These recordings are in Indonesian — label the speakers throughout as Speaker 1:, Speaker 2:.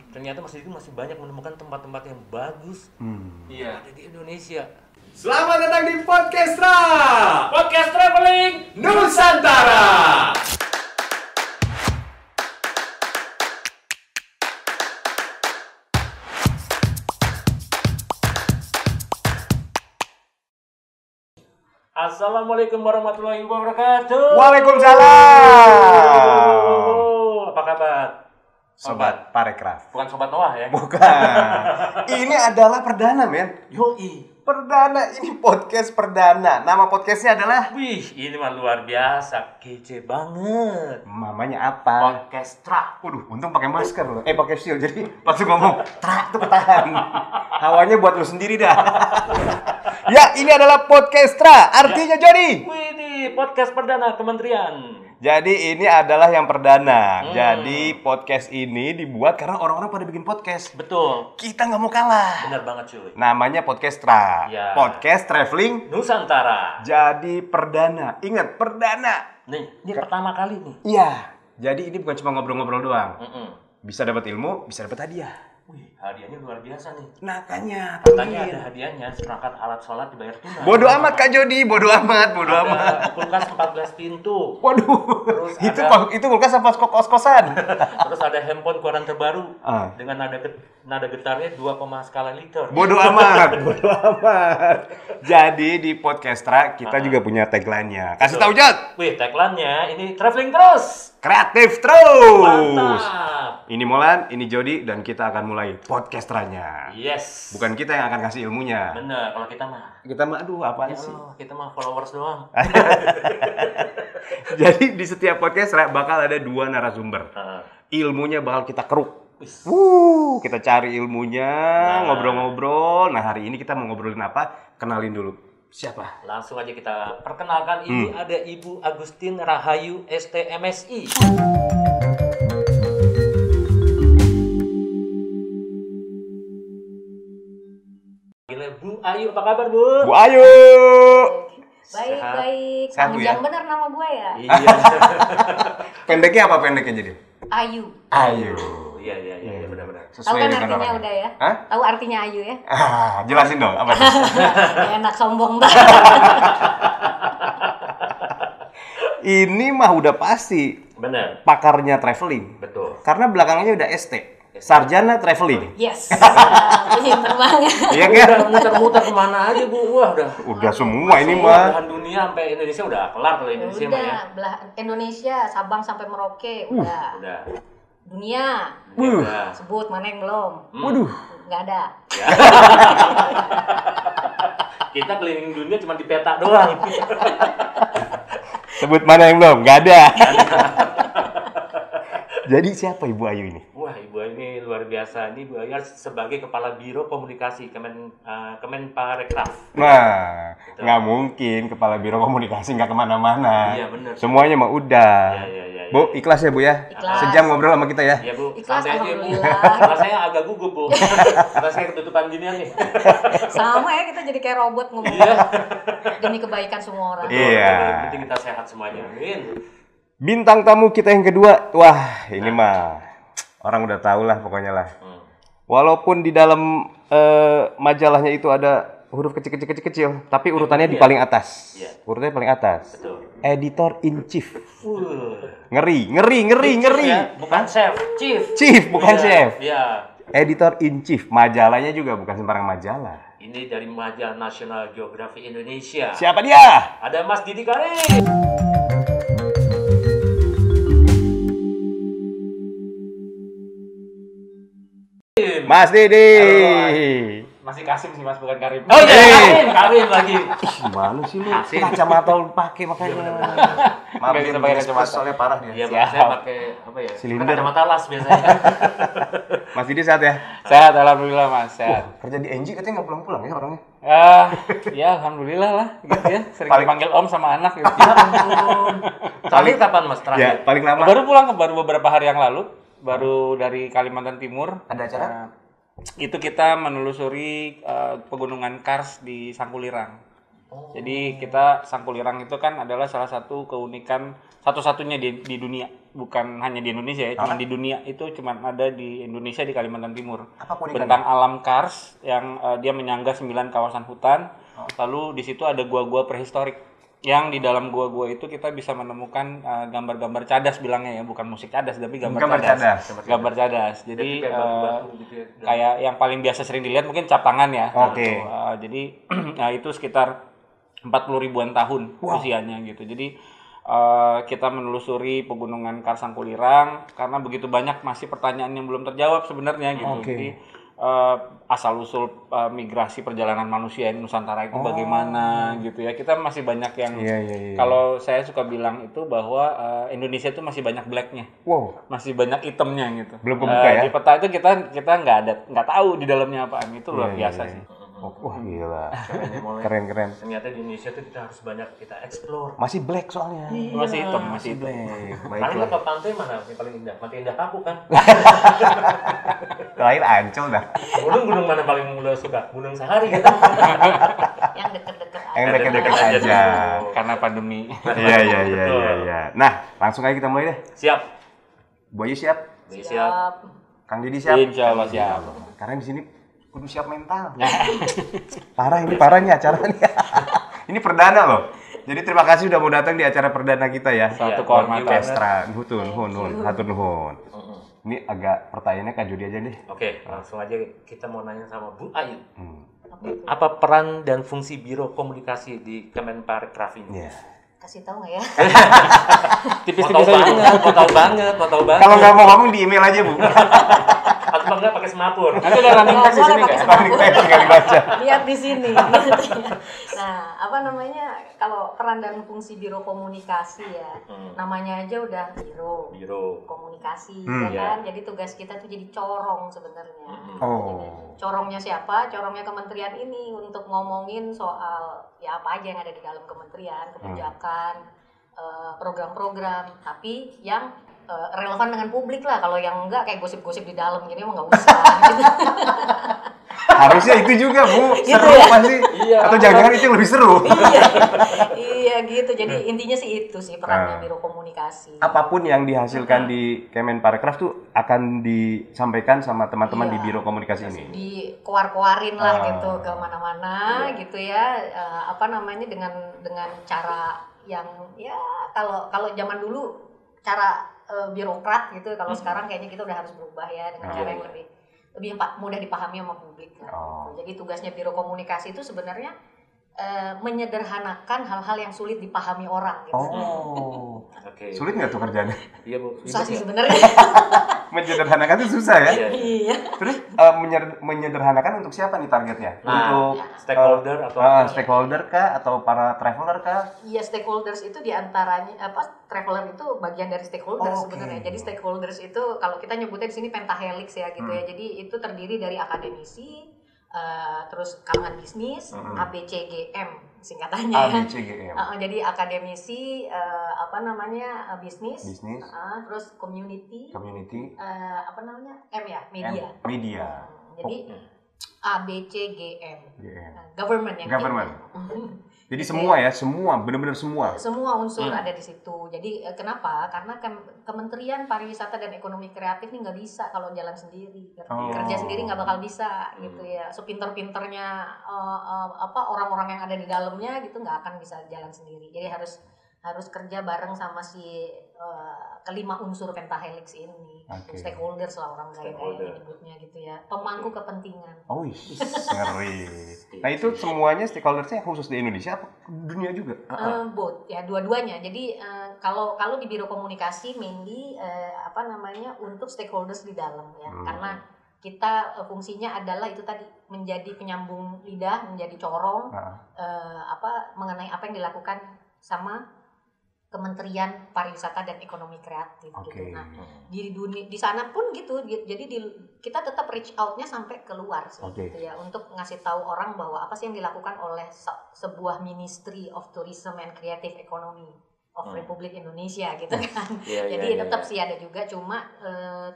Speaker 1: ternyata Mas Didi masih banyak menemukan tempat-tempat yang bagus
Speaker 2: Iya.
Speaker 1: ada di Indonesia.
Speaker 2: Selamat datang di Podcastra,
Speaker 1: Podcast Traveling
Speaker 2: Nusantara.
Speaker 1: Assalamualaikum warahmatullahi wabarakatuh.
Speaker 2: Waalaikumsalam.
Speaker 1: Apa kabar?
Speaker 2: Sobat Parekraf.
Speaker 1: Bukan Sobat Noah ya?
Speaker 2: Bukan. Ini adalah perdana, men.
Speaker 1: Yoi.
Speaker 2: Perdana, ini podcast perdana. Nama podcastnya adalah...
Speaker 1: Wih, ini mah luar biasa, kece banget.
Speaker 2: Mamanya apa?
Speaker 1: Podcastra.
Speaker 2: Waduh, untung pakai masker loh. Pakai shield. Jadi pas lu ngomong, trak tuh ketahan. Hawanya buat lu sendiri dah. Ya, ini adalah Podcastra. Artinya Jody.
Speaker 1: Wih, ini podcast perdana kementerian.
Speaker 2: Jadi ini adalah yang perdana. Jadi podcast ini dibuat karena orang-orang pada bikin podcast.
Speaker 1: Betul.
Speaker 2: Kita nggak mau kalah.
Speaker 1: Benar banget cuy.
Speaker 2: Namanya Podcastra.
Speaker 1: Ya.
Speaker 2: Podcast Traveling.
Speaker 1: Nusantara.
Speaker 2: Jadi perdana. Ingat, perdana.
Speaker 1: Nih, ini pertama kali nih.
Speaker 2: Iya. Jadi ini bukan cuma ngobrol-ngobrol doang.
Speaker 1: Mm-mm.
Speaker 2: Bisa dapat ilmu, bisa dapat hadiah.
Speaker 1: Wih, hadiahnya luar biasa nih.
Speaker 2: Nakanya,
Speaker 1: Katanya ada hadiahnya, seperangkat alat sholat dibayar tunai.
Speaker 2: Bodoh amat Kak Jody, bodoh amat, bodoh amat.
Speaker 1: Ada kulkas 14 pintu.
Speaker 2: Waduh,
Speaker 1: Terus
Speaker 2: itu kulkas apa kos-kosan?
Speaker 1: Terus ada handphone keluaran terbaru
Speaker 2: Ah.
Speaker 1: dengan nada getarnya 2, skala liter.
Speaker 2: Bodoh amat, bodoh amat. Jadi di Podcastra kita juga punya tagline-nya. Kasih tahu Jod.
Speaker 1: Wih, tagline-nya ini traveling terus.
Speaker 2: Kreatif terus.
Speaker 1: Mantap.
Speaker 2: Ini Molan, ini Jody dan kita akan mulai Podcastranya.
Speaker 1: Yes.
Speaker 2: Bukan kita yang akan kasih ilmunya.
Speaker 1: Bener, kalau kita mah.
Speaker 2: Kita mah aduh apaan
Speaker 1: Ya
Speaker 2: sih?
Speaker 1: Allah, kita mah followers doang.
Speaker 2: Jadi di setiap podcast bakal ada 2 narasumber.
Speaker 1: Heeh.
Speaker 2: Ilmunya bakal kita keruk.
Speaker 1: Wis.
Speaker 2: Kita cari ilmunya, ngobrol-ngobrol. Nah, hari ini kita mau ngobrolin apa? Kenalin dulu. Siapa?
Speaker 1: Langsung aja kita perkenalkan, ini ada Ibu Agustin Rahayu STMSI. Gila, Bu Ayu, apa kabar Bu?
Speaker 2: Bu Ayu.
Speaker 3: Baik,
Speaker 1: Sehat.
Speaker 3: baik.
Speaker 2: Sehat, Bu, ya?
Speaker 3: Panjang bener nama gue ya.
Speaker 1: Iya.
Speaker 2: Pendeknya apa pendeknya jadi?
Speaker 3: Ayu.
Speaker 2: Ayu.
Speaker 1: Iya, benar-benar.
Speaker 3: Tahu kan
Speaker 2: dengan
Speaker 3: artinya
Speaker 2: orangnya.
Speaker 3: udah ya?
Speaker 2: Hah?
Speaker 3: Tahu artinya Ayu ya?
Speaker 2: Jelasin dong apa itu?
Speaker 3: Enak sombong banget.
Speaker 2: Ini mah udah pasti
Speaker 1: Benar,
Speaker 2: pakarnya traveling.
Speaker 1: betul.
Speaker 2: Karena belakangnya udah ST. Sarjana traveling.
Speaker 3: Yes. Pinter banget.
Speaker 2: Iya
Speaker 1: Udah
Speaker 2: kan?
Speaker 1: muter-muter kemana aja Bu? Wah,
Speaker 2: Udah semua ini
Speaker 1: semua
Speaker 2: mah.
Speaker 1: belahan dunia sampai Indonesia udah kelar kalau Indonesia mah ya.
Speaker 3: Udah, belah Indonesia, Sabang sampai Merauke, udah.
Speaker 1: Udah.
Speaker 3: Dunia,
Speaker 1: Udah.
Speaker 3: sebut mana yang belum?
Speaker 2: Waduh.
Speaker 3: Nggak ada.
Speaker 1: Ya. Kita keliling dunia cuma di peta doang.
Speaker 2: Sebut mana yang belum? Gak ada. Jadi siapa Ibu Ayu ini?
Speaker 1: Wah, Ibu Ayu ini luar biasa. Ini Ibu Ayu sebagai Kepala Biro Komunikasi Kemenparekraf.
Speaker 2: Nah,
Speaker 1: Betul.
Speaker 2: nggak mungkin Kepala Biro Komunikasi nggak kemana-mana.
Speaker 1: Iya, bener.
Speaker 2: Semuanya mah udah.
Speaker 1: Iya.
Speaker 2: Bu, ikhlas ya Bu ya?
Speaker 3: Ikhlas.
Speaker 2: Sejam ngobrol sama kita ya?
Speaker 1: Iya Bu,
Speaker 3: Ikhlas,
Speaker 1: santai aja Bu.
Speaker 3: alhamdulillah.
Speaker 1: Karena saya agak gugup Bu. Karena saya ketutupan ginian nih.
Speaker 3: Sama ya, kita jadi kayak robot ngomong.
Speaker 1: Iya.
Speaker 3: Demi kebaikan semua orang.
Speaker 2: Iya.
Speaker 1: Yang penting kita sehat semuanya. Amin.
Speaker 2: Bintang tamu kita yang kedua, wah ini mah orang udah tahu lah pokoknya lah. Walaupun di dalam majalahnya itu ada huruf kecil-kecil, tapi urutannya di paling atas.
Speaker 1: Iya.
Speaker 2: Urutannya paling atas.
Speaker 1: Betul.
Speaker 2: Editor in chief.
Speaker 1: Uh.
Speaker 2: Ngeri.
Speaker 1: Ya, bukan chef, chief.
Speaker 2: Chief, bukan
Speaker 1: Iya,
Speaker 2: chef.
Speaker 1: Iya.
Speaker 2: Editor in chief. Majalahnya juga bukan sembarang majalah.
Speaker 1: Ini dari Majalah National Geographic Indonesia.
Speaker 2: Siapa dia?
Speaker 1: Ada Mas Didi Karim.
Speaker 2: Mas Didi.
Speaker 4: Masih Kasim sih Mas, bukan Karim.
Speaker 1: Oh iya, Karim lagi.
Speaker 2: Gimana sih lu?
Speaker 1: Asin.
Speaker 2: Kacamata lu pakai makanya. Maaf,
Speaker 4: Nggak bisa pakai kacamata.
Speaker 2: soalnya parah dia.
Speaker 1: Iya, Bang, saya pakai apa ya?
Speaker 2: Silinder.
Speaker 1: Kacamata las biasanya.
Speaker 2: Mas Didi sehat ya?
Speaker 4: Sehat, alhamdulillah Mas, sehat.
Speaker 2: Kerja di NG katanya nggak pulang-pulang ya orangnya?
Speaker 4: Ya alhamdulillah lah, gitu ya. Sering
Speaker 2: Paling-
Speaker 4: dipanggil Om sama anak gitu.
Speaker 1: Terakhir kapan Mas?
Speaker 2: Ya,
Speaker 1: Terakhir?
Speaker 2: paling lama.
Speaker 4: Baru pulang baru beberapa hari yang lalu, baru dari Kalimantan Timur.
Speaker 2: Ada acara?
Speaker 4: Itu kita menelusuri pegunungan Kars di Sangkulirang. Jadi kita Sangkulirang itu kan adalah salah satu keunikan satu-satunya di dunia, bukan hanya di Indonesia ya, cuma di dunia itu cuma ada di Indonesia di Kalimantan Timur.
Speaker 2: Apa keunikannya?
Speaker 4: Bentang alam kars yang dia menyangga 9 kawasan hutan. Lalu di situ ada gua-gua prehistorik. Yang di dalam gua-gua itu kita bisa menemukan gambar-gambar cadas bilangnya ya, bukan musik cadas tapi gambar cadas. Gambar cadas. Jadi kayak yang paling biasa sering dilihat mungkin cap tangan ya.
Speaker 2: Oke.
Speaker 4: Jadi itu sekitar 40 ribuan tahun usianya gitu. Jadi kita menelusuri pegunungan Kars Sangkulirang karena begitu banyak masih pertanyaan yang belum terjawab sebenarnya gitu. Jadi asal usul migrasi perjalanan manusia di Nusantara itu bagaimana gitu ya, kita masih banyak yang kalau saya suka bilang itu bahwa Indonesia itu masih banyak blacknya, masih banyak hitamnya gitu.
Speaker 2: Belum kebuka ya?
Speaker 4: Di peta itu kita nggak tahu di dalamnya apaan, itu luar biasa sih.
Speaker 2: Wah gila, keren.
Speaker 1: Ternyata di Indonesia tuh kita harus banyak kita explore.
Speaker 2: Masih black soalnya.
Speaker 4: Masih hitam, masih hitam.
Speaker 1: Paling ke pantai mana yang paling indah? Pantai Indah Kapuk kan?
Speaker 2: Terakhir Ancol dah.
Speaker 1: Gunung mana paling lo suka? Gunung Sahari kan?
Speaker 3: Yang deket-deket aja.
Speaker 2: Yang deket-deket aja.
Speaker 4: Karena pandemi.
Speaker 2: Iya. Nah, langsung aja kita mulai deh.
Speaker 1: Siap.
Speaker 2: Bu Ayu siap?
Speaker 1: Siap.
Speaker 2: Kang Didi siap?
Speaker 4: Insya Allah siap.
Speaker 2: Karena di sini kudu siap mental. Parah nih acaranya. Ini perdana loh. Jadi terima kasih udah mau datang di acara perdana kita ya.
Speaker 4: Satu kehormatan.
Speaker 2: Kestra, hatur nuhun. Ini agak pertanyaannya Kak Jody aja deh.
Speaker 1: Oke, langsung aja kita mau nanya sama Bu Ayu. Apa peran dan fungsi Biro Komunikasi di Kemenparekraf ini?
Speaker 2: Iya.
Speaker 3: Kasih tahu nggak ya?
Speaker 4: Tipis-tipis
Speaker 1: Mau tahu banget.
Speaker 2: Kalau nggak mau ngomong di email aja Bu.
Speaker 1: Atau enggak pakai semapur.
Speaker 4: Nanti ada running text di sini nggak?
Speaker 2: Running text tinggal dibaca.
Speaker 3: Lihat di sini. Nah, apa namanya? Kalau peran dan fungsi Biro Komunikasi ya, namanya aja udah Biro Komunikasi, ya kan? Jadi tugas kita tuh jadi corong sebenarnya. Corongnya siapa? Corongnya kementerian ini untuk ngomongin soal ya apa aja yang ada di dalam kementerian, kebijakan, program-program, tapi yang relevan dengan publik lah. Kalau yang enggak kayak gosip-gosip di dalam gini mah nggak usah. Gitu.
Speaker 2: Harusnya itu juga Bu,
Speaker 3: Gitu
Speaker 2: seru
Speaker 3: ya?
Speaker 2: pasti. Atau jangan-jangan itu yang lebih seru.
Speaker 3: Iya gitu. Jadi intinya sih itu sih perannya Biro Komunikasi.
Speaker 2: Apapun yang dihasilkan di Kemenparekraf tuh akan disampaikan sama teman-teman di Biro Komunikasi ini.
Speaker 3: Dikeluar-keluarin lah gitu ke mana-mana gitu ya. Apa namanya dengan cara yang ya kalau zaman dulu cara birokrat gitu. Kalau sekarang kayaknya kita udah harus berubah ya dengan cara yang lebih mudah dipahami sama publik lah. Gitu. Jadi tugasnya Biro Komunikasi itu sebenarnya menyederhanakan hal-hal yang sulit dipahami orang. Gitu.
Speaker 1: Oke.
Speaker 2: Sulit nggak tuh kerjanya?
Speaker 1: Iya Bu.
Speaker 3: Susah sih sebenarnya.
Speaker 2: Menyederhanakan itu susah ya.
Speaker 3: Iya.
Speaker 2: Terus menyederhanakan untuk siapa nih targetnya?
Speaker 1: Nah,
Speaker 2: untuk
Speaker 1: stakeholder atau
Speaker 2: stakeholder kah atau para traveler kah?
Speaker 3: Iya, stakeholders itu diantaranya traveler itu bagian dari stakeholders sebenarnya. Jadi stakeholders itu kalau kita nyebutnya di sini pentahelix ya gitu ya. Jadi itu terdiri dari akademisi, terus kalangan bisnis, ABCGM singkatannya.
Speaker 2: ABCGM.
Speaker 3: Jadi akademisi, bisnis, terus community, media. Jadi ABCGM, government yang
Speaker 2: government. Jadi semua benar-benar semua.
Speaker 3: Semua unsur ada di situ. Jadi kenapa? Karena Kementerian Pariwisata dan Ekonomi Kreatif ini nggak bisa kalau jalan sendiri. Kerja sendiri nggak bakal bisa gitu ya. Sepinter-pinternya orang-orang yang ada di dalamnya gitu nggak akan bisa jalan sendiri. Jadi harus kerja bareng sama si kelima unsur pentahelix ini. Stakeholders lah orang gaya-gaya nyebutnya gitu ya. Pemangku kepentingan.
Speaker 2: Ngeri. Nah itu semuanya stakeholdersnya khusus di Indonesia apa dunia juga?
Speaker 3: Both ya, dua-duanya. Jadi kalau di Biro Komunikasi mainly untuk stakeholders di dalam ya. Karena kita fungsinya adalah itu tadi menjadi penyambung lidah, menjadi corong mengenai apa yang dilakukan sama Kementerian Pariwisata dan Ekonomi Kreatif gitu. Nah, di sana pun gitu. Jadi kita tetap reach out-nya sampai keluar gitu ya untuk ngasih tahu orang bahwa apa sih yang dilakukan oleh sebuah Ministry of Tourism and Creative Economy of Republik Indonesia gitu kan. Jadi tetap sih ada juga, cuma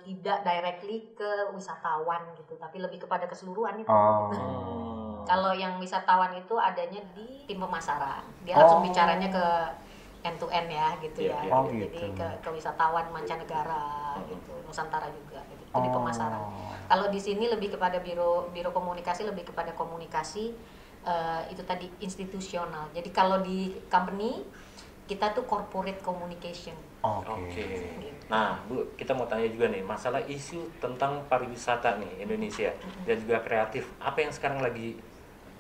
Speaker 3: tidak directly ke wisatawan gitu, tapi lebih kepada keseluruhan itu. Gitu. Kalau yang wisatawan itu adanya di tim pemasaran. Dia langsung bicaranya ke end to end ya gitu ya. Jadi ke wisatawan mancanegara gitu, Nusantara juga gitu. Itu di pemasaran. Kalau di sini lebih kepada biro komunikasi, lebih kepada komunikasi itu tadi institusional. Jadi kalau di company kita tuh corporate communication.
Speaker 1: Oke. Nah, Bu, kita mau tanya juga nih, masalah isu tentang pariwisata nih Indonesia dan juga kreatif. Apa yang sekarang lagi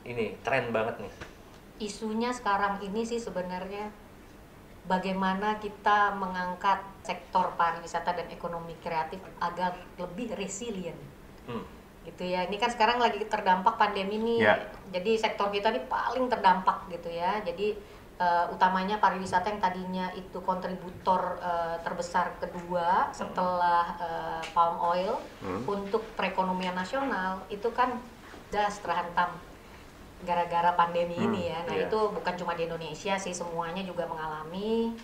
Speaker 1: ini tren banget nih?
Speaker 3: Isunya sekarang ini sih sebenarnya bagaimana kita mengangkat sektor pariwisata dan ekonomi kreatif agar lebih resilient. Gitu ya. Ini kan sekarang lagi terdampak pandemi nih. Jadi sektor kita ini paling terdampak gitu ya. Jadi utamanya pariwisata yang tadinya itu kontributor terbesar kedua setelah palm oil untuk perekonomian nasional itu kan das terhantam gara-gara pandemi ini ya. Nah itu bukan cuma di Indonesia sih, semuanya juga mengalami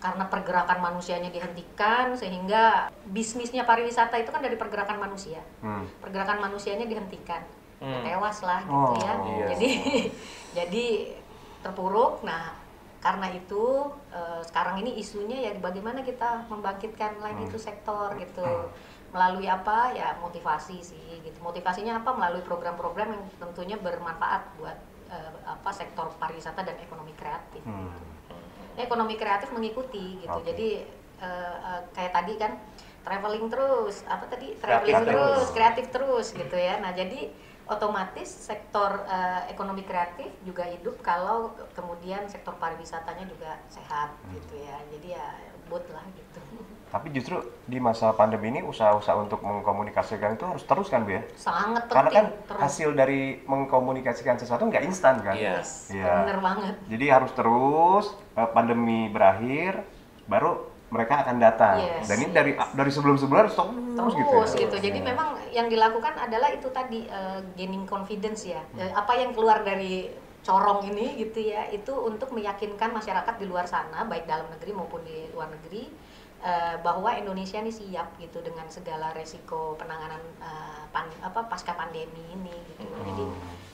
Speaker 3: karena pergerakan manusianya dihentikan sehingga bisnisnya pariwisata itu kan dari pergerakan manusia. Pergerakan manusianya dihentikan, tewas lah gitu ya. Jadi terpuruk. Nah, karena itu sekarang ini isunya ya bagaimana kita membangkitkan lagi itu sektor gitu. Melalui apa? Ya motivasi sih gitu. Motivasinya apa? Melalui program-program yang tentunya bermanfaat buat sektor pariwisata dan ekonomi kreatif. Gitu. Ekonomi kreatif mengikuti gitu. Jadi kayak tadi kan traveling terus, kreatif terus gitu ya. Nah, jadi otomatis sektor ekonomi kreatif juga hidup kalau kemudian sektor pariwisatanya juga sehat gitu ya. Jadi ya both lah gitu.
Speaker 2: Tapi justru di masa pandemi ini usaha-usaha untuk mengkomunikasikan itu harus terus kan, Bu ya?
Speaker 3: Sangat penting.
Speaker 2: Karena kan hasil dari mengkomunikasikan sesuatu nggak instan kan?
Speaker 3: Yes, bener banget.
Speaker 2: Jadi harus terus, pandemi berakhir, baru mereka akan datang. Dan ini dari sebelum-sebelum harus terus
Speaker 3: gitu. Jadi memang yang dilakukan adalah itu tadi gaining confidence ya. Apa yang keluar dari corong ini gitu ya, itu untuk meyakinkan masyarakat di luar sana, baik dalam negeri maupun di luar negeri, bahwa Indonesia ini siap gitu dengan segala resiko penanganan pasca pandemi ini gitu.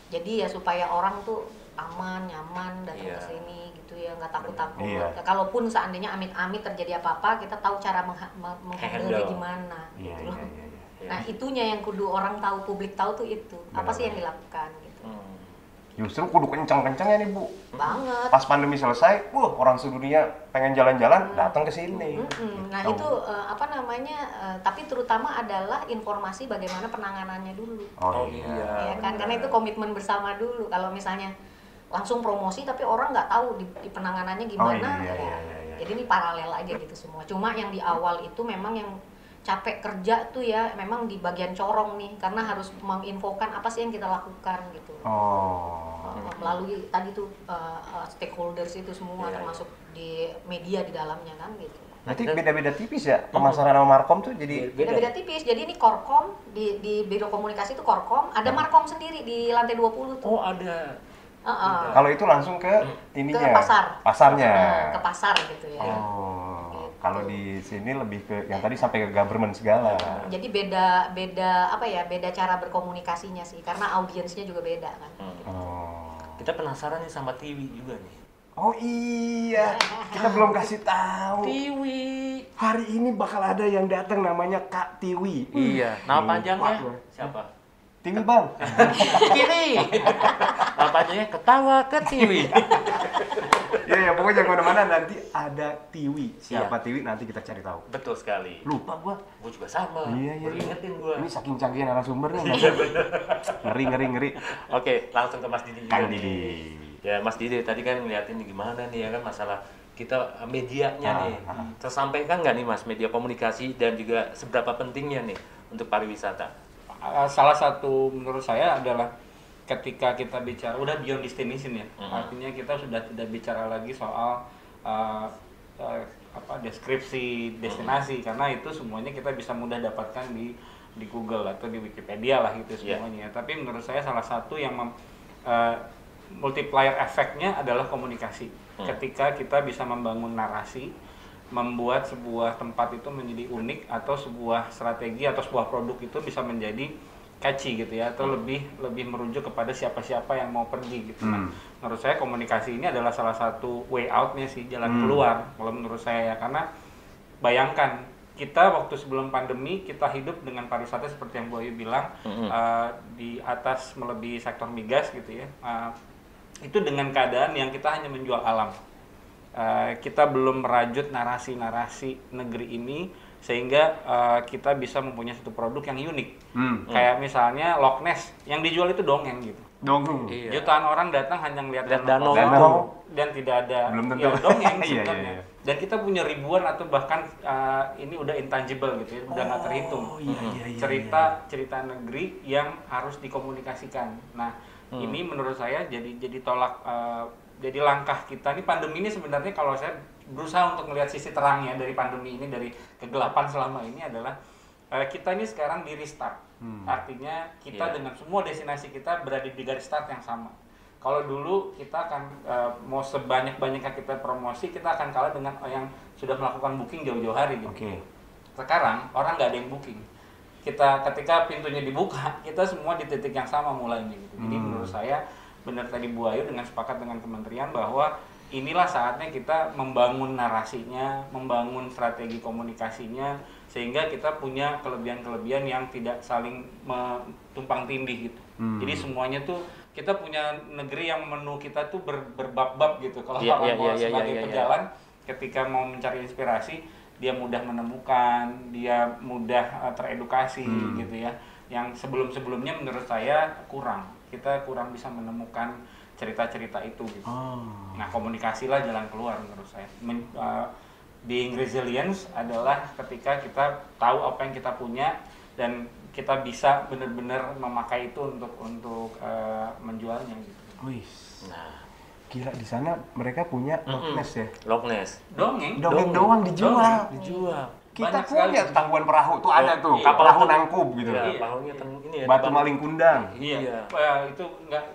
Speaker 3: Jadi ya supaya orang tuh aman, nyaman datang ke sini gitu ya, nggak takut-takut. Kalaupun seandainya amit-amit terjadi apa-apa, kita tahu cara menghandle gimana gitu loh. Nah, itunya yang kudu orang tahu, publik tahu tuh itu. Apa sih yang dilakukan gitu.
Speaker 2: Justru kudu kencang-kencangnya nih, Bu.
Speaker 3: Banget.
Speaker 2: Pas pandemi selesai, orang sedunia pengen jalan-jalan, datang ke sini.
Speaker 3: Nah, itu tapi terutama adalah informasi bagaimana penanganannya dulu. Ya kan, karena itu komitmen bersama dulu. Kalau misalnya langsung promosi tapi orang nggak tahu di penanganannya gimana, jadi ini paralel aja gitu semua. Cuma yang di awal itu memang yang capek kerja tuh ya memang di bagian corong nih, karena harus menginfokan apa sih yang kita lakukan gitu. Melalui tadi tuh stakeholders itu semua termasuk di media di dalamnya kan gitu.
Speaker 2: Berarti beda-beda tipis ya pemasaran sama Markom tuh jadi
Speaker 3: beda-beda tipis. Jadi ini Korkom di biro komunikasi itu Korkom, ada Markom sendiri di lantai 20 tuh.
Speaker 1: Oh, ada.
Speaker 2: Kalau itu langsung ke ininya.
Speaker 3: Ke
Speaker 2: pasarnya.
Speaker 3: Ke pasar gitu ya.
Speaker 2: Kalau di sini lebih ke yang tadi sampai ke government segala.
Speaker 3: Jadi beda cara berkomunikasinya sih, karena audiensnya juga beda kan.
Speaker 1: Kita penasaran nih sama Tiwi juga nih.
Speaker 2: Oh iya, kita belum kasih tahu.
Speaker 1: Tiwi.
Speaker 2: Hari ini bakal ada yang datang namanya Kak Tiwi.
Speaker 1: Iya, nama panjangnya siapa?
Speaker 2: Tiwi, Bang.
Speaker 1: Kiri. Nama panjangnya Ketawa ke Tiwi.
Speaker 2: Ya, pokoknya kemana-mana nanti ada Tiwi. Siapa Tiwi nanti kita cari tahu.
Speaker 1: Betul sekali.
Speaker 2: Lupa gua.
Speaker 1: Gua juga sama.
Speaker 2: Iya.
Speaker 1: Ingetin gua.
Speaker 2: Ini saking canggih narasumbernya. Ngeri.
Speaker 1: Oke, langsung ke Mas Didi juga.
Speaker 2: Kang Didi.
Speaker 1: Ya, Mas Didi tadi kan ngeliatin gimana nih ya kan masalah kita medianya nih. Tersampaikan nggak nih Mas media komunikasi dan juga seberapa pentingnya nih untuk pariwisata?
Speaker 4: Salah satu menurut saya adalah ketika kita bicara udah beyond destination ya, artinya kita sudah tidak bicara lagi soal deskripsi destinasi, karena itu semuanya kita bisa mudah dapatkan di Google atau di Wikipedia lah gitu semuanya. Tapi menurut saya salah satu yang multiplier efeknya adalah komunikasi. Ketika kita bisa membangun narasi, membuat sebuah tempat itu menjadi unik atau sebuah strategi atau sebuah produk itu bisa menjadi catchy gitu ya, atau lebih merujuk kepada siapa-siapa yang mau pergi gitu. Nah, menurut saya komunikasi ini adalah salah satu way out-nya sih, jalan keluar kalau menurut saya ya. Karena bayangkan kita waktu sebelum pandemi kita hidup dengan pariwisata seperti yang Bu Ayu bilang, di atas melebihi sektor migas gitu ya. Itu dengan keadaan yang kita hanya menjual alam. Kita belum merajut narasi-narasi negeri ini sehingga kita bisa mempunyai satu produk yang unik. Kayak misalnya Loch Ness yang dijual itu dongeng gitu.
Speaker 2: Dongeng.
Speaker 4: Jutaan orang datang hanya melihat
Speaker 1: danau
Speaker 4: dan tidak ada
Speaker 2: belum tentu.
Speaker 4: ya, dongeng
Speaker 2: Iya,
Speaker 4: sebenarnya.
Speaker 2: iya.
Speaker 4: Dan kita punya ribuan atau bahkan ini udah intangible gitu ya, udah nggak terhitung. Cerita negeri yang harus dikomunikasikan. Nah, ini menurut saya jadi tolak jadi langkah kita. Ini pandemi ini sebenarnya kalau saya berusaha untuk melihat sisi terangnya dari pandemi ini, dari kegelapan selama ini adalah kita ini sekarang di restart. Artinya kita dengan semua destinasi kita berada di garis start yang sama. Kalau dulu kita akan mau sebanyak-banyaknya kita promosi, kita akan kalah dengan yang sudah melakukan booking jauh-jauh hari gitu. Sekarang orang nggak ada yang booking. Ketika pintunya dibuka, kita semua di titik yang sama mulainya gitu. Jadi menurut saya benar tadi Bu Ayu dengan sepakat dengan kementerian bahwa inilah saatnya kita membangun narasinya, membangun strategi komunikasinya, sehingga kita punya kelebihan-kelebihan yang tidak saling tumpang tindih gitu. Jadi semuanya tuh kita punya negeri yang menu kita tuh berbab-bab gitu. Kalau orang mau sebagai pejalan, ketika mau mencari inspirasi, dia mudah menemukan, dia mudah teredukasi gitu ya. Yang sebelum-sebelumnya menurut saya kita kurang bisa menemukan cerita-cerita itu gitu. Nah, komunikasilah jalan keluar menurut saya. Being resilience adalah ketika kita tahu apa yang kita punya dan kita bisa benar-benar memakai itu untuk menjualnya gitu.
Speaker 2: Wih. Nah, gila di sana mereka punya Loch Ness ya.
Speaker 1: Loch Ness.
Speaker 4: Dongeng
Speaker 2: Doang dijual. Kita
Speaker 4: Banyak
Speaker 2: punya
Speaker 4: sekali.
Speaker 2: tangguhan perahu tuh ada tuh,
Speaker 1: Iya.
Speaker 2: perahu nangkup gitu.
Speaker 1: Iya, perahunya ini ya.
Speaker 2: Batu maling kundang.
Speaker 4: Iya. Itu nggak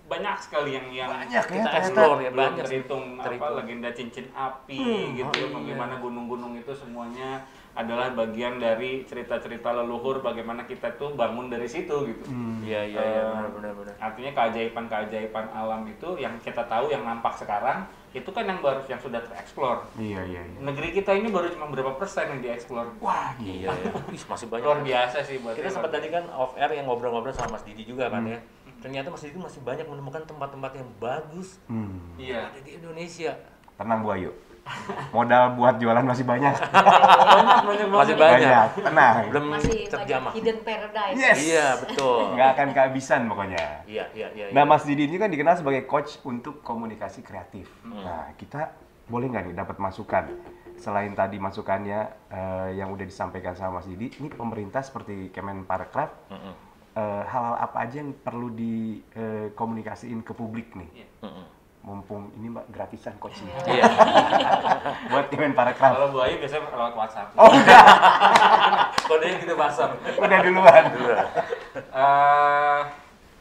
Speaker 4: banyak sekali yang
Speaker 2: Banyak ya
Speaker 1: kita
Speaker 2: ternyata.
Speaker 1: explore ya,
Speaker 4: belum
Speaker 1: banyak sih.
Speaker 4: terhitung
Speaker 1: Terhitung.
Speaker 4: legenda cincin api gitu ya, bagaimana gunung-gunung itu semuanya adalah bagian dari cerita-cerita leluhur, bagaimana kita tuh bangun dari situ gitu.
Speaker 1: Iya, benar.
Speaker 4: Artinya keajaiban alam itu yang kita tahu, yang nampak sekarang itu kan yang sudah tereksplor.
Speaker 2: Iya.
Speaker 4: Negeri kita ini baru cuma berapa persen yang dieksplor.
Speaker 2: Wah,
Speaker 1: Iya. Masih banyak.
Speaker 4: Luar biasa sih buat
Speaker 1: Kita sempat tadi kan off air yang ngobrol-ngobrol sama Mas Didi juga kan ya. Ternyata Mas Didi masih banyak menemukan tempat-tempat yang bagus
Speaker 4: Iya.
Speaker 1: ada di Indonesia.
Speaker 2: tenang Bu Ayu. Modal buat jualan masih banyak.
Speaker 1: Masih banyak.
Speaker 2: Tenang.
Speaker 1: Belum
Speaker 3: Masih
Speaker 1: terjamah.
Speaker 3: banyak hidden paradise.
Speaker 2: Yes.
Speaker 1: Iya, betul.
Speaker 2: Nggak akan kehabisan pokoknya.
Speaker 1: Iya.
Speaker 2: Nah, Mas Didi ini kan dikenal sebagai coach untuk komunikasi kreatif. Nah, kita boleh nggak nih dapat masukan? Selain tadi masukannya yang udah disampaikan sama Mas Didi, ini pemerintah seperti Kemenparekraf, hal-hal apa aja yang perlu dikomunikasiin ke publik nih? Mumpung ini Mbak gratisan coaching.
Speaker 1: Iya.
Speaker 2: Buat Kemenparekraf.
Speaker 4: Kalau Bu Ayu biasanya lewat WhatsApp.
Speaker 2: Oh, udah.
Speaker 1: Kodenya gitu pasang.
Speaker 2: Udah duluan.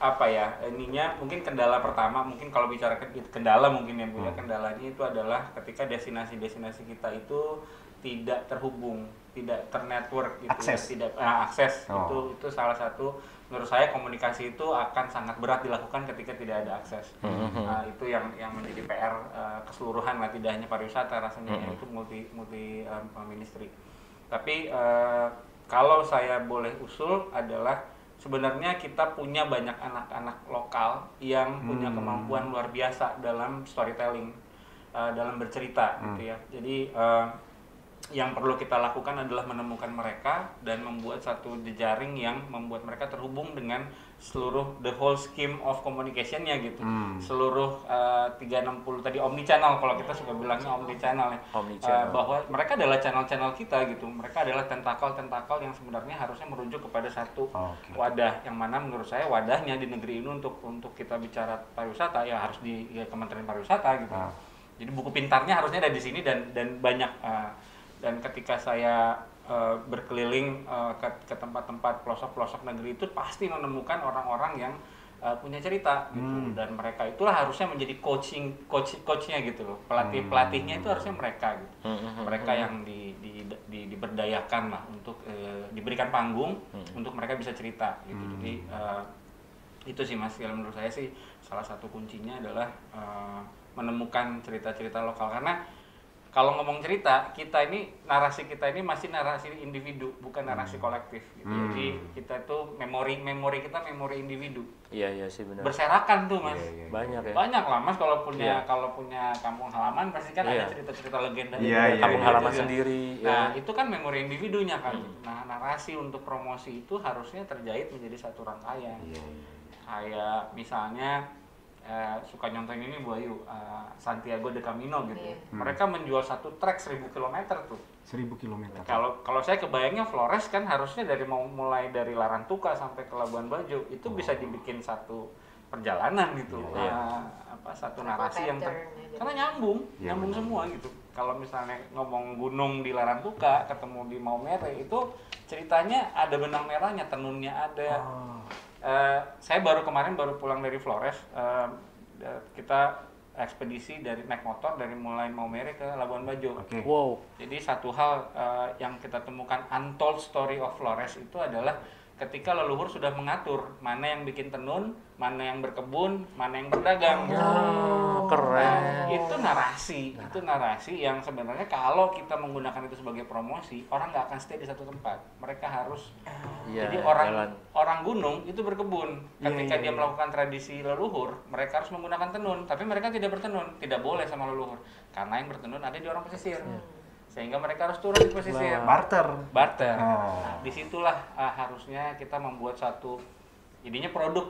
Speaker 4: Apa ya, ininya mungkin kendala pertama, mungkin kalau bicara kendala mungkin yang punya kendalanya itu adalah ketika destinasi-destinasi kita itu tidak terhubung, tidak ternetwork gitu,
Speaker 2: Akses.
Speaker 4: tidak akses. Itu salah satu menurut saya komunikasi itu akan sangat berat dilakukan ketika tidak ada akses. Itu yang menjadi PR keseluruhan lah, tidak hanya pariwisata rasanya, itu multi ministry. Tapi kalau saya boleh usul adalah sebenarnya kita punya banyak anak-anak lokal yang punya kemampuan luar biasa dalam storytelling, dalam bercerita gitu ya. Jadi yang perlu kita lakukan adalah menemukan mereka dan membuat satu jejaring yang membuat mereka terhubung dengan seluruh the whole scheme of communication-nya gitu. Seluruh 360 tadi omnichannel, kalau kita suka bilangnya omnichannel ya. Bahwa mereka adalah channel-channel kita gitu. Mereka adalah tentakel-tentakel yang sebenarnya harusnya merujuk kepada satu wadah, yang mana menurut saya wadahnya di negeri ini untuk kita bicara pariwisata ya harus di Kementerian Pariwisata gitu. Jadi buku pintarnya harusnya ada di sini dan banyak dan ketika saya berkeliling ke tempat-tempat pelosok-pelosok negeri itu pasti menemukan orang-orang yang punya cerita gitu, dan mereka itulah harusnya menjadi coachnya gitu loh, pelatihnya itu harusnya mereka gitu, mereka yang diberdayakan lah untuk diberikan panggung untuk mereka bisa cerita gitu. Jadi itu sih Mas, kalau menurut saya sih salah satu kuncinya adalah menemukan cerita-cerita lokal, karena kalau ngomong cerita, narasi kita ini masih narasi individu, bukan narasi kolektif gitu. Jadi kita itu memori kita memori individu.
Speaker 1: Iya sih benar.
Speaker 4: Berserakan tuh Mas.
Speaker 1: Banyak ya.
Speaker 4: Banyak lah Mas, kalau punya kampung halaman pasti kan ada cerita-cerita legenda
Speaker 1: kampung halaman sendiri.
Speaker 4: Nah, itu kan memori individunya kan. Nah, narasi untuk promosi itu harusnya terjahit menjadi satu rangkaian. Kayak misalnya suka nyontoin ini Bu Ayu, Santiago de Camino gitu. Mereka menjual satu trek 1000 km tuh.
Speaker 5: 1000 km.
Speaker 4: Kalau saya kebayangnya Flores kan harusnya mulai dari Larantuka sampai ke Labuan Bajo itu bisa dibikin satu perjalanan gitu. Satu narasi yang karena nyambung semua gitu. Kalau misalnya ngomong gunung di Larantuka ketemu di Maumere itu ceritanya ada benang merahnya, tenunnya ada. Saya kemarin baru pulang dari Flores, kita ekspedisi naik motor dari mulai Maumere ke Labuan Bajo.
Speaker 1: Wow.
Speaker 4: Jadi satu hal yang kita temukan untold story of Flores itu adalah ketika leluhur sudah mengatur mana yang bikin tenun, mana yang berkebun, mana yang berdagang.
Speaker 1: Keren.
Speaker 4: Itu narasi yang sebenarnya kalau kita menggunakan itu sebagai promosi, orang nggak akan stay di satu tempat. Mereka harus jadi orang gunung itu berkebun. Ketika dia melakukan tradisi leluhur, mereka harus menggunakan tenun, tapi mereka tidak bertenun, tidak boleh sama leluhur, karena yang bertenun ada di orang pesisir. Sehingga mereka harus turun di pesisir.
Speaker 5: Barter.
Speaker 4: Nah, disitulah harusnya kita membuat jadinya produk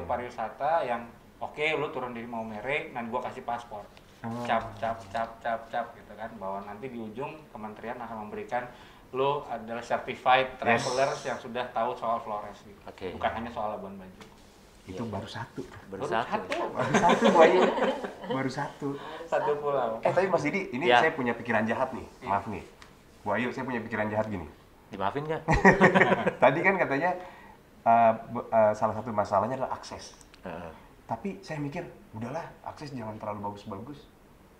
Speaker 4: pariwisata yang lu turun di Maumere, dan gua kasih paspor. Cap gitu kan, bahwa nanti di ujung kementerian akan memberikan lu adalah certified travelers yang sudah tahu soal Flores gitu. Bukan hanya soal Labuan Bajo.
Speaker 5: Itu baru satu
Speaker 2: Bu Ayu.
Speaker 5: Baru satu
Speaker 4: pulau.
Speaker 2: Tapi Mas Didi, ini saya punya pikiran jahat nih. Maaf nih. Bu Ayu, saya punya pikiran jahat gini.
Speaker 1: Dimaafin nggak?
Speaker 2: Tadi kan katanya salah satu masalahnya adalah akses. Tapi saya mikir, udahlah, akses jangan terlalu bagus-bagus.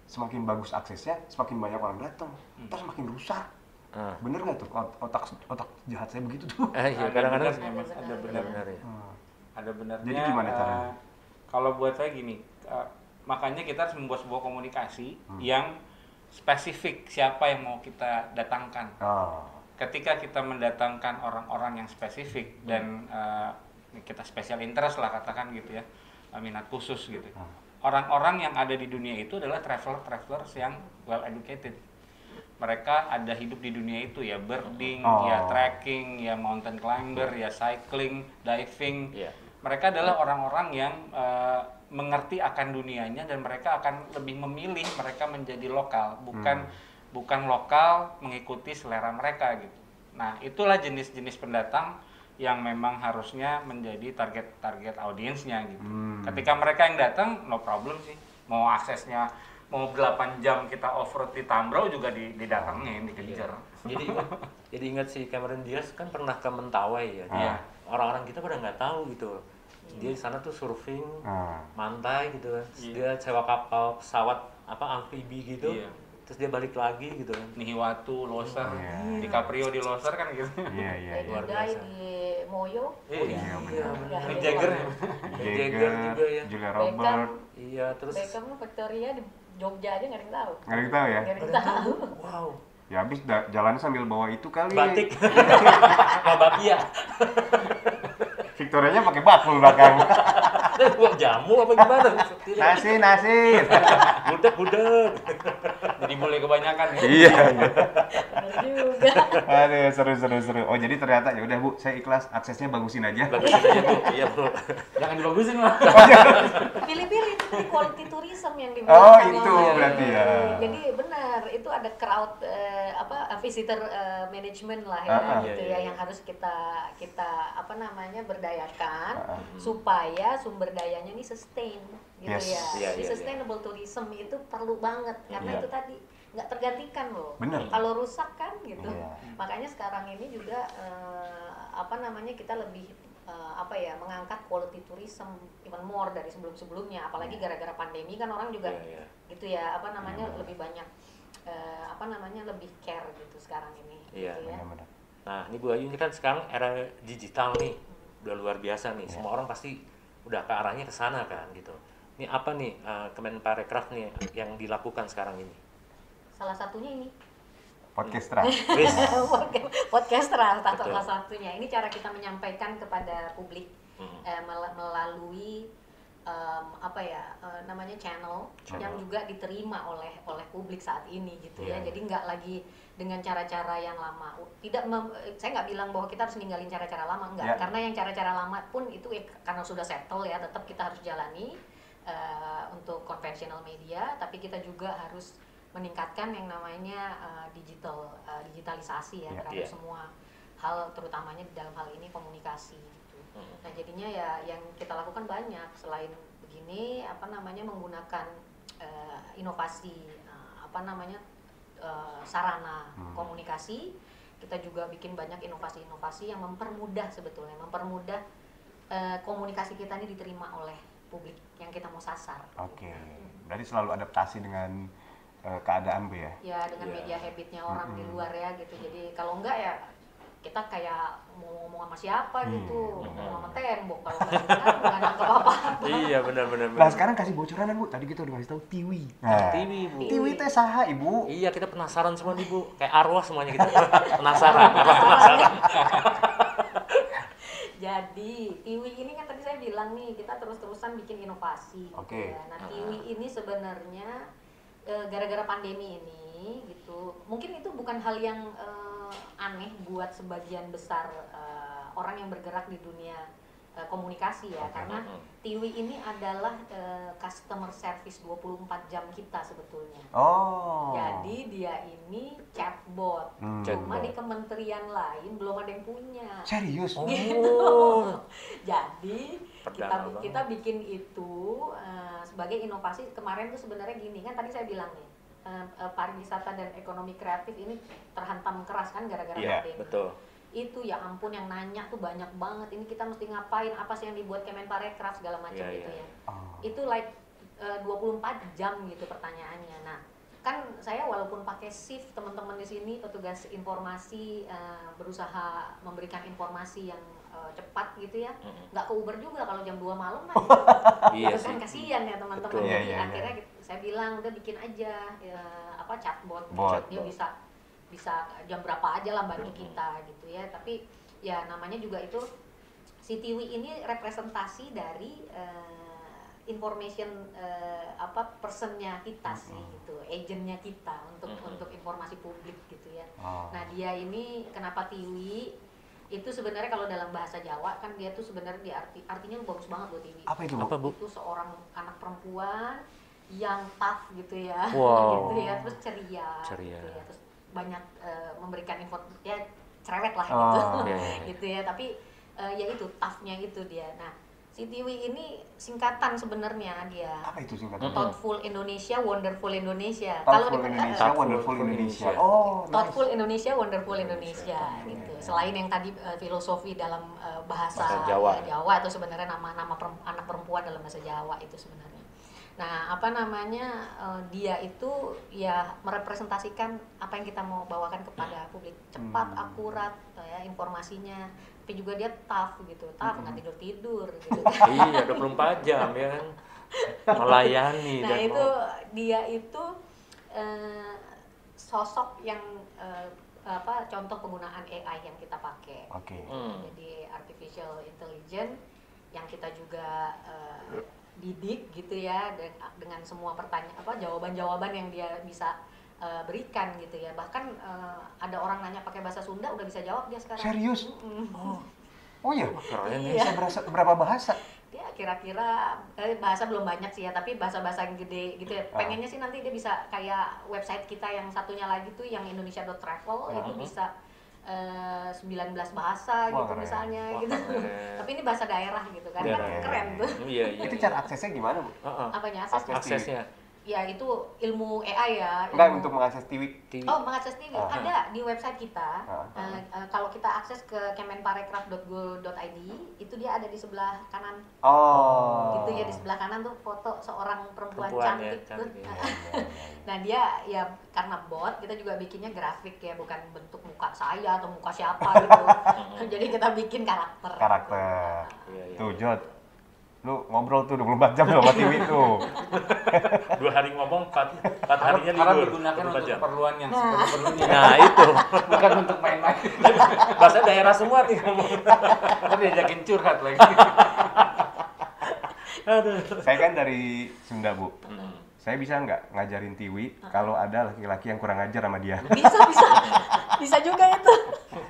Speaker 2: Semakin bagus aksesnya, semakin banyak orang datang. Ntar semakin rusak. Bener nggak tuh otak jahat saya begitu tuh?
Speaker 1: Iya, kadang-kadang
Speaker 4: ada benar ya. Ada benarnya.
Speaker 2: Jadi gimana caranya?
Speaker 4: Kalau buat saya gini, makanya kita harus membuat sebuah komunikasi yang spesifik siapa yang mau kita datangkan. Ketika kita mendatangkan orang-orang yang spesifik dan kita special interest lah katakan gitu ya, minat khusus gitu. Orang-orang yang ada di dunia itu adalah travelers yang well educated. Mereka ada hidup di dunia itu ya, birding, ya trekking, ya mountain climber, ya cycling, diving. Mereka adalah orang-orang yang mengerti akan dunianya, dan mereka akan lebih memilih mereka menjadi lokal, bukan lokal mengikuti selera mereka gitu. Nah, itulah jenis-jenis pendatang yang memang harusnya menjadi target audiensnya gitu. Ketika mereka yang datang, no problem sih. Mau aksesnya mau 8 jam kita off-road di Tambrau juga didatangin, dikejar.
Speaker 1: Jadi ingat si Cameron Diaz kan pernah ke Mentawai ya. Orang-orang kita pada nggak tahu gitu. Dia di sana tuh surfing, mantai gitu kan. Dia sewa kapal pesawat amfibi gitu. Terus dia balik lagi gitu kan.
Speaker 4: Nihiwatu, Loser, DiCaprio di Loser kan gitu.
Speaker 3: Luar biasa. Di Moyo.
Speaker 1: Mick Jagger juga ya.
Speaker 2: Julia Robert.
Speaker 1: Iya, terus
Speaker 3: Beckham Victoria di Jogja aja nggak ada yang tahu.
Speaker 2: Nggak ada yang tahu ya?
Speaker 3: Nggak ada yang tahu.
Speaker 1: Wow.
Speaker 2: Ya habis jalannya sambil bawa itu kali.
Speaker 1: Batik. Bapia.
Speaker 2: Victorianya pakai bakul belakang.
Speaker 1: Buat jamu apa gimana?
Speaker 2: Nasi.
Speaker 1: Budak.
Speaker 4: Jadi boleh kebanyakan ya.
Speaker 2: Iya.
Speaker 3: Bener juga.
Speaker 2: Aduh, seru. Oh, jadi ternyata ya udah Bu, saya ikhlas, aksesnya bagusin aja.
Speaker 1: Bagusin aja Bu. Iya, Bu.
Speaker 4: Jangan dibagusin lah.
Speaker 3: Pilih-pilih itu tadi quality tourism yang dibilang.
Speaker 2: Oh, itu berarti ya.
Speaker 3: Jadi benar, itu ada crowd visitor management lah ya, gitu ya, yang harus kita berdayakan supaya sumber dayanya ini sustain gitu ya. Jadi sustainable tourism itu perlu banget karena itu tadi nggak tergantikan loh. Kalau rusak kan gitu. Makanya sekarang ini juga kita lebih mengangkat quality tourism even more dari sebelum-sebelumnya, apalagi gara-gara pandemi kan orang juga gitu ya lebih banyak lebih care gitu sekarang ini.
Speaker 1: Iya.
Speaker 3: Gitu ya.
Speaker 1: Nah ini Bu Ayu, ini kan sekarang era digital nih, udah luar biasa nih. Semua orang pasti udah ke arahnya ke sana kan gitu. Ini apa nih Kemenparekraf nih yang dilakukan sekarang ini?
Speaker 3: Salah satunya ini
Speaker 2: Podcastra.
Speaker 3: Podcastra salah satunya. Ini cara kita menyampaikan kepada publik melalui channel yang juga diterima oleh publik saat ini gitu ya. Jadi nggak lagi dengan cara-cara yang lama. Saya nggak bilang bahwa kita harus ninggalin cara-cara lama, enggak. Karena yang cara-cara lama pun itu karena sudah settle ya, tetap kita harus jalani untuk konvensional media, tapi kita juga harus meningkatkan yang namanya digitalisasi ya terhadap semua hal, terutamanya di dalam hal ini komunikasi gitu. Nah jadinya ya yang kita lakukan banyak selain begini menggunakan inovasi sarana komunikasi. Kita juga bikin banyak inovasi-inovasi yang mempermudah komunikasi kita ini diterima oleh publik yang kita mau sasar.
Speaker 2: Oke. Berarti selalu adaptasi dengan keadaan Bu ya?
Speaker 3: Ya dengan media habitnya orang di luar ya gitu. Jadi kalau enggak ya kita kayak mau ngomong sama siapa gitu, ngomong sama tembok, kalau nggak nangkep apa.
Speaker 1: Iya benar.
Speaker 2: Nah sekarang kasih bocoran Bu, tadi kita udah kasih tahu Tiwi.
Speaker 1: Tiwi Bu.
Speaker 2: Tiwi teh saha Ibu?
Speaker 1: Iya kita penasaran semua nih Bu, kayak arwah semuanya kita penasaran.
Speaker 3: Jadi Tiwi ini kan tadi saya bilang nih kita terus-terusan bikin inovasi.
Speaker 2: Oke.
Speaker 3: Gitu ya. Nah Tiwi ini sebenarnya gara-gara pandemi ini gitu, mungkin itu bukan hal yang aneh buat sebagian besar orang yang bergerak di dunia komunikasi ya, karena Tiwi ini adalah customer service 24 jam kita sebetulnya. Jadi dia ini chatbot, cuma di kementerian lain belum ada yang punya.
Speaker 2: Serius?
Speaker 3: Gitu. Jadi kita bikin itu sebagai inovasi. Kemarin tuh sebenarnya gini kan, tadi saya bilang nih pariwisata dan ekonomi kreatif ini terhantam keras kan gara-gara pandemi.
Speaker 1: Betul.
Speaker 3: Itu ya ampun yang nanya tuh banyak banget, ini kita mesti ngapain, apa sih yang dibuat Kemenparekraf segala macam gitu ya. Itu 24 jam gitu pertanyaannya. Nah kan saya walaupun pakai shift, teman-teman di sini petugas informasi berusaha memberikan informasi yang cepat gitu ya, nggak ke Uber juga kalau jam 2 malam kan. Itu kan kasihan ya teman-teman. Jadi akhirnya saya bilang udah bikin aja chatbot, dia bisa jam berapa aja lah bantu kita gitu ya. Tapi ya namanya juga itu si Tiwi ini representasi dari information personnya kita sih gitu, agentnya kita untuk informasi publik gitu ya. Nah dia ini kenapa Tiwi itu sebenarnya kalau dalam bahasa Jawa kan dia tuh sebenarnya artinya bagus banget buat Tiwi.
Speaker 2: Apa itu Bu?
Speaker 3: Itu seorang anak perempuan yang tough gitu ya,
Speaker 1: wow.
Speaker 3: gitu ya, terus ceria. Gitu ya, terus banyak memberikan info ya cerewet lah gitu ya, tapi ya itu toughnya itu dia. Nah si Tiwi ini singkatan sebenarnya dia.
Speaker 2: Apa itu singkatan?
Speaker 3: Thoughtful Indonesia, Wonderful Indonesia.
Speaker 2: Thoughtful Indonesia, Wonderful Indonesia.
Speaker 3: Thoughtful Indonesia, Wonderful Indonesia gitu. Selain yang tadi filosofi dalam bahasa Jawa itu sebenarnya nama anak perempuan dalam bahasa Jawa itu sebenarnya. Nah dia itu ya merepresentasikan apa yang kita mau bawakan kepada publik, cepat, akurat ya informasinya. Tapi juga dia tough gitu, nggak tidur gitu kan.
Speaker 1: Iya 24 jam ya kan, melayani.
Speaker 3: Nah itu dia itu sosok yang contoh penggunaan AI yang kita pakai. Jadi artificial intelligence yang kita juga didik gitu ya, dengan semua jawaban-jawaban yang dia bisa berikan gitu ya. Bahkan ada orang nanya pakai bahasa Sunda udah bisa jawab dia sekarang.
Speaker 2: Serius? Oh iya?
Speaker 1: Keren
Speaker 2: ya. Bisa berapa bahasa?
Speaker 3: Dia kira-kira bahasa belum banyak sih ya, tapi bahasa-bahasa yang gede gitu ya. Pengennya sih nanti dia bisa kayak website kita yang satunya lagi tuh yang Indonesia.travel itu bisa 19 bahasa gitu misalnya gitu. Tapi ini bahasa daerah gitu kan, keren tuh.
Speaker 1: Iya.
Speaker 2: Itu cara aksesnya gimana Bu?
Speaker 3: Apanya
Speaker 1: aksesnya?
Speaker 3: Ya itu ilmu AI ya.
Speaker 2: Enggak, untuk mengakses TV.
Speaker 3: Oh, mengakses TV ada di website kita. Kalau kita akses ke kemenparekraf.go.id itu dia ada di sebelah kanan.
Speaker 2: Oh.
Speaker 3: Gitu ya, di sebelah kanan tuh foto seorang perempuan cantik.
Speaker 1: Ya.
Speaker 3: Nah dia ya karena bot kita juga bikinnya grafik ya, bukan bentuk muka saya atau muka siapa gitu. Jadi kita bikin karakter.
Speaker 2: Tuh Jod, lu ngobrol tuh 24 jam sama TV tuh.
Speaker 1: 2 hari ngomong, 4 harinya libur.
Speaker 4: Karena digunakan untuk keperluan yang seperlunya.
Speaker 1: Nah itu.
Speaker 4: Bukan untuk main-main.
Speaker 1: Bahasa daerah semua nih ngomong.
Speaker 4: Tapi diajakin curhat lagi.
Speaker 1: Aduh.
Speaker 2: Saya kan dari Sunda, Bu. Saya bisa nggak ngajarin Tiwi kalau ada laki-laki yang kurang ajar sama dia?
Speaker 3: Bisa juga itu.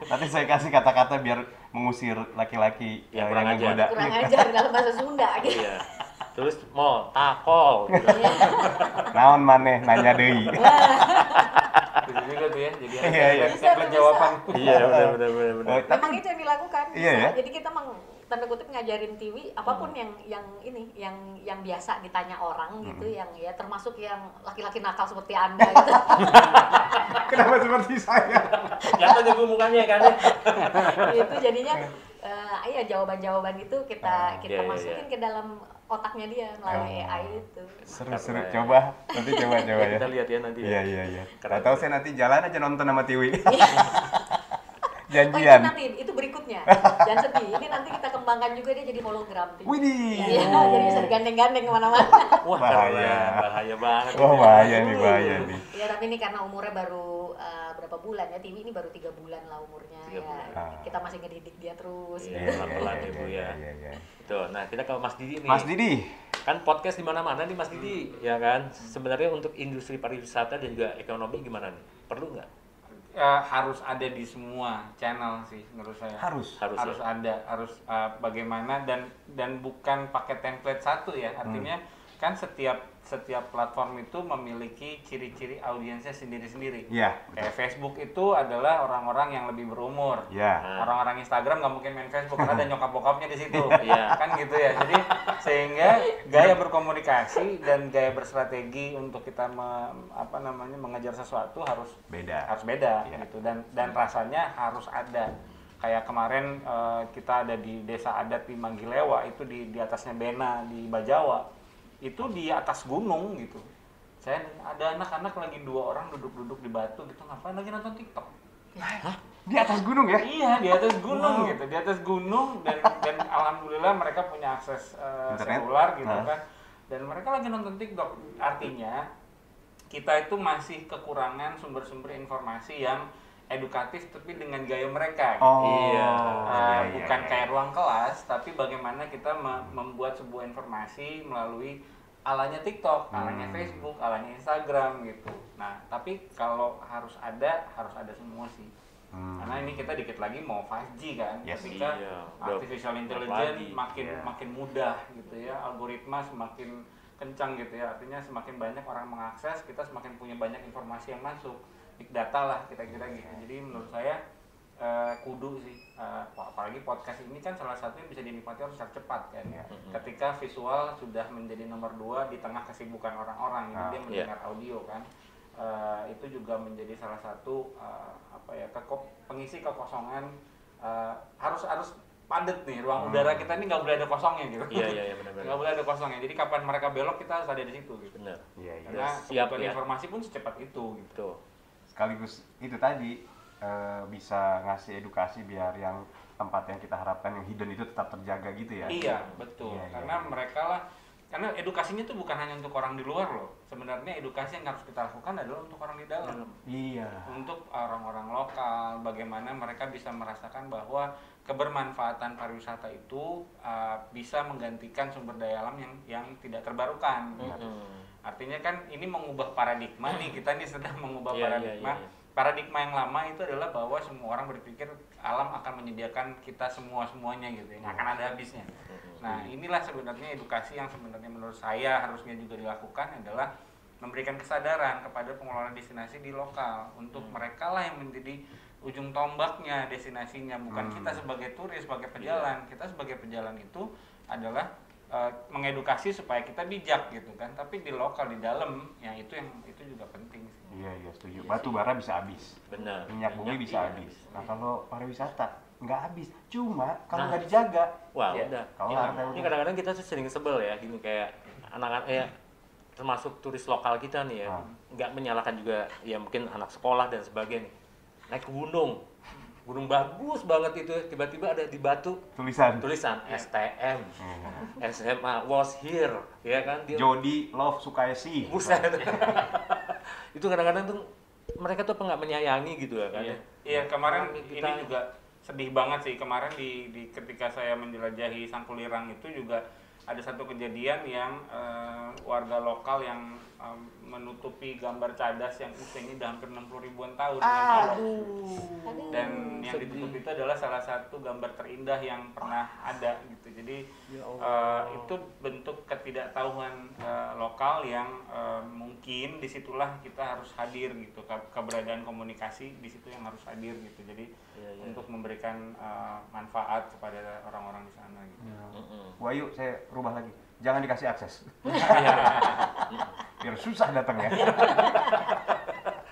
Speaker 2: Nanti saya kasih kata-kata biar mengusir laki-laki yang menggoda.
Speaker 3: Kurang ajar dalam bahasa Sunda gitu.
Speaker 1: Iya. Terus mau takol. Gitu.
Speaker 2: Naon maneh nanya deui.
Speaker 4: Bisa juga tuh ya, jadi
Speaker 2: Iya.
Speaker 4: template jawaban.
Speaker 1: Iya, benar.
Speaker 3: Memang itu yang dilakukan.
Speaker 2: Iya ya?
Speaker 3: Jadi kita tanda kutip ngajarin Tiwi apapun yang biasa ditanya orang gitu, yang ya termasuk yang laki-laki nakal seperti Anda gitu.
Speaker 2: Kenapa seperti saya?
Speaker 1: Nyata jago mukanya kan.
Speaker 3: Itu jadinya iya jawaban-jawaban itu kita masukin ke dalam otaknya dia melalui AI itu.
Speaker 2: Seru-seru, coba nanti coba ya.
Speaker 1: Kita lihat ya nanti.
Speaker 2: Iya. Atau saya nanti jalan aja nonton sama Tiwi.
Speaker 3: Oh,
Speaker 2: Janjian.
Speaker 3: itu berikutnya. Jangan sedih. Ini nanti kita kembangkan juga dia jadi hologram.
Speaker 2: Widih.
Speaker 3: Iya, jadi bisa digandeng-gandeng kemana-mana.
Speaker 1: Wah, bahaya banget.
Speaker 2: Wah, bahaya nih.
Speaker 3: Ya tapi ini karena umurnya baru berapa bulan ya, Tiwi ini baru 3 bulan lah umurnya.
Speaker 1: 3 bulan.
Speaker 3: Kita masih ngedidik dia terus.
Speaker 1: Iya, pelan-pelan ya Bu ya.
Speaker 2: Iya.
Speaker 1: Tuh, nah kita ke Mas Didi nih.
Speaker 2: Mas Didi.
Speaker 1: Kan podcast di mana-mana nih Mas Didi, ya kan? Sebenarnya untuk industri pariwisata dan juga ekonomi gimana nih? Perlu nggak?
Speaker 4: Harus ada di semua channel sih menurut saya.
Speaker 2: Harus
Speaker 4: Ada, bagaimana dan bukan pakai template satu ya. Artinya kan setiap platform itu memiliki ciri-ciri audiensnya sendiri-sendiri.
Speaker 2: Iya.
Speaker 4: Kayak Facebook itu adalah orang-orang yang lebih berumur.
Speaker 2: Iya.
Speaker 4: Orang-orang Instagram nggak mungkin main Facebook karena ada nyokap bokapnya di situ.
Speaker 1: Iya.
Speaker 4: Kan gitu ya. Jadi sehingga gaya berkomunikasi dan gaya berstrategi untuk kita mengejar sesuatu harus beda
Speaker 2: Iya.
Speaker 4: gitu, dan rasanya harus ada. Kayak kemarin kita ada di desa adat di Manggilewa, itu di atasnya Bena di Bajawa. Itu di atas gunung gitu. Saya ada anak-anak lagi 2 orang duduk-duduk di batu gitu, ngapain lagi nonton TikTok?
Speaker 2: Hah? Di atas gunung ya?
Speaker 4: Iya, di atas gunung gitu. Di atas gunung dan alhamdulillah mereka punya akses selular gitu kan. Dan mereka lagi nonton TikTok. Artinya kita itu masih kekurangan sumber-sumber informasi yang edukatif tapi dengan gaya mereka gitu. Bukan kayak ruang kelas, tapi bagaimana kita membuat sebuah informasi melalui alanya TikTok, alanya Facebook, alanya Instagram gitu. Nah, tapi kalau harus ada semua sih. Karena ini kita dikit lagi mau 5G kan, ketika artificial intelligence makin mudah gitu ya, algoritma semakin kencang gitu ya, artinya semakin banyak orang mengakses, kita semakin punya banyak informasi yang masuk, big data lah kira-kira gitu. Jadi menurut saya kudu sih, apalagi podcast ini kan salah satunya bisa dinikmati orang secara cepat kan ya. Ketika visual sudah menjadi nomor 2 di tengah kesibukan orang-orang, jadi dia mendengar audio kan, itu juga menjadi salah satu pengisi kekosongan. Harus padat nih ruang udara kita ini, nggak boleh ada kosongnya gitu.
Speaker 1: Iya benar-benar.
Speaker 4: Nggak boleh ada kosongnya. Jadi kapan mereka belok kita harus ada di situ gitu.
Speaker 1: Benar.
Speaker 4: Karena kebutuhan informasi pun secepat itu gitu.
Speaker 2: Sekaligus itu tadi bisa ngasih edukasi biar yang tempat yang kita harapkan yang hidden itu tetap terjaga gitu ya.
Speaker 4: Iya betul. Karena mereka lah, karena edukasinya tuh bukan hanya untuk orang di luar loh. Sebenarnya edukasi yang harus kita lakukan adalah untuk orang di dalam.
Speaker 2: Iya.
Speaker 4: Untuk orang-orang lokal, bagaimana mereka bisa merasakan bahwa kebermanfaatan pariwisata itu bisa menggantikan sumber daya alam yang tidak terbarukan. Artinya kan ini mengubah paradigma nih, kita nih sedang mengubah paradigma. Paradigma yang lama itu adalah bahwa semua orang berpikir alam akan menyediakan kita semuanya gitu, nggak akan ada habisnya. Nah inilah sebenarnya edukasi yang sebenarnya menurut saya harusnya juga dilakukan, adalah memberikan kesadaran kepada pengelola destinasi di lokal untuk mereka lah yang menjadi ujung tombaknya destinasinya, bukan kita sebagai turis, sebagai pejalan. Kita sebagai pejalan itu adalah mengedukasi supaya kita bijak gitu kan. Tapi di lokal di dalam ya itu juga penting sih.
Speaker 2: Iya setuju. Batu bara bisa habis.
Speaker 1: Benar.
Speaker 2: Minyak bumi bisa habis. Nah kalau pariwisata nggak habis. Cuma kalau nggak dijaga.
Speaker 1: Wah udah.
Speaker 2: Kalau
Speaker 1: Ini kadang-kadang kita tuh sering sebel ya gini kayak anak-anak termasuk turis lokal kita nih ya, nggak menyalahkan juga ya mungkin anak sekolah dan sebagainya, naik ke gunung bagus banget itu, tiba-tiba ada di Batu tulisan STM, SMA was here, ya kan?
Speaker 2: Jody Love Sukaisi.
Speaker 1: Buset. Itu kadang-kadang tuh mereka tuh nggak menyayangi gitu ya kan?
Speaker 4: Iya kemarin ini juga sedih banget sih kemarin di ketika saya menjelajahi Sangkulirang itu juga ada satu kejadian yang warga lokal yang menutupi gambar cadas yang usianya udah hampir 60 ribuan tahun dan yang ditutup itu adalah salah satu gambar terindah yang pernah ada gitu. Jadi itu bentuk ketidaktahuan lokal yang mungkin disitulah kita harus hadir gitu, keberadaan komunikasi di situ yang harus hadir gitu. Jadi untuk memberikan manfaat kepada orang-orang di sana gitu.
Speaker 2: Wahyu, saya rubah lagi. Jangan dikasih akses. Biar susah datangnya.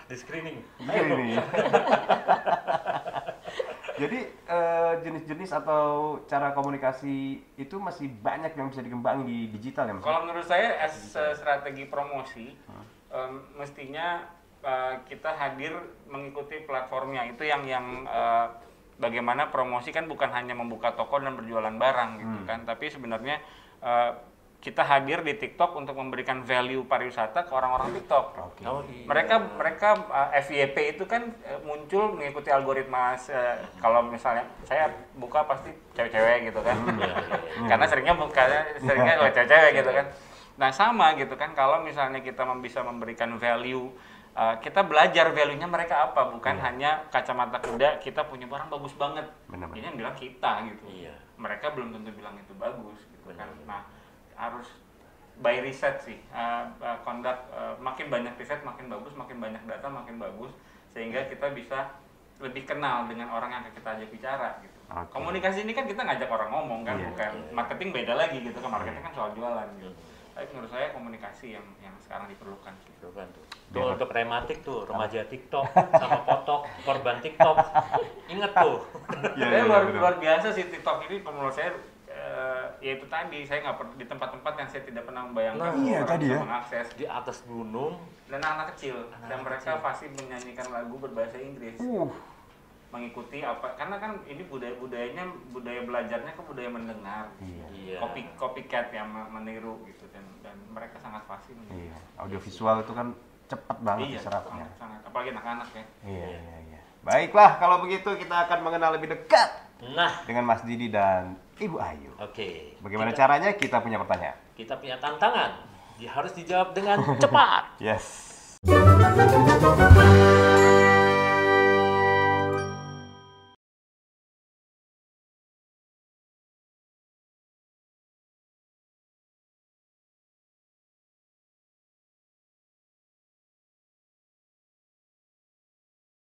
Speaker 1: Di screening.
Speaker 2: Ini. Jadi jenis-jenis atau cara komunikasi itu masih banyak yang bisa dikembangin di digital ya Mas?
Speaker 4: Kalau menurut saya strategi promosi mestinya kita hadir mengikuti platformnya. Itu yang bagaimana promosi kan bukan hanya membuka toko dan berjualan barang gitu kan, tapi sebenarnya kita hadir di TikTok untuk memberikan value pariwisata ke orang-orang TikTok.
Speaker 2: Okay.
Speaker 4: Mereka FYP itu kan muncul mengikuti algoritma. Kalau misalnya saya buka pasti cewek-cewek gitu kan, karena seringnya oleh cewek-cewek gitu kan. Nah sama gitu kan, kalau misalnya kita bisa memberikan value, kita belajar value-nya mereka apa, bukan hanya kacamata kuda kita punya barang bagus banget. Ini yang bilang kita gitu. Mereka belum tentu bilang itu bagus gitu kan. Nah harus by riset sih, makin banyak riset makin bagus, makin banyak data makin bagus, sehingga kita bisa lebih kenal dengan orang yang kita ajak bicara gitu. Komunikasi ini kan kita ngajak orang ngomong kan, bukan marketing beda lagi gitu kan, marketing kan soal jualan gitu. Tapi menurut saya komunikasi yang sekarang diperlukan.
Speaker 1: Tuh untuk rematik tuh, remaja TikTok sama potok, korban TikTok. Ingat tuh.
Speaker 4: Luar biasa sih TikTok ini menurut saya. Ya itu tadi, saya nggak pernah di tempat-tempat yang saya tidak pernah membayangkan orang bisa mengakses
Speaker 1: di atas gunung
Speaker 4: dan anak kecil dan mereka pasti menyanyikan lagu berbahasa Inggris mengikuti apa, karena kan ini budaya belajarnya ke budaya mendengar, copycat yang meniru gitu dan mereka sangat fasih.
Speaker 2: Audiovisual itu kan cepat banget diserapnya.
Speaker 4: Sangat, apalagi anak-anak ya.
Speaker 2: Iya. Baiklah, kalau begitu kita akan mengenal lebih dekat dengan Mas Didi dan Ibu Ayu.
Speaker 1: Oke.
Speaker 2: Bagaimana caranya? Kita punya pertanyaan.
Speaker 1: Kita punya tantangan. Harus dijawab dengan cepat.
Speaker 2: Yes.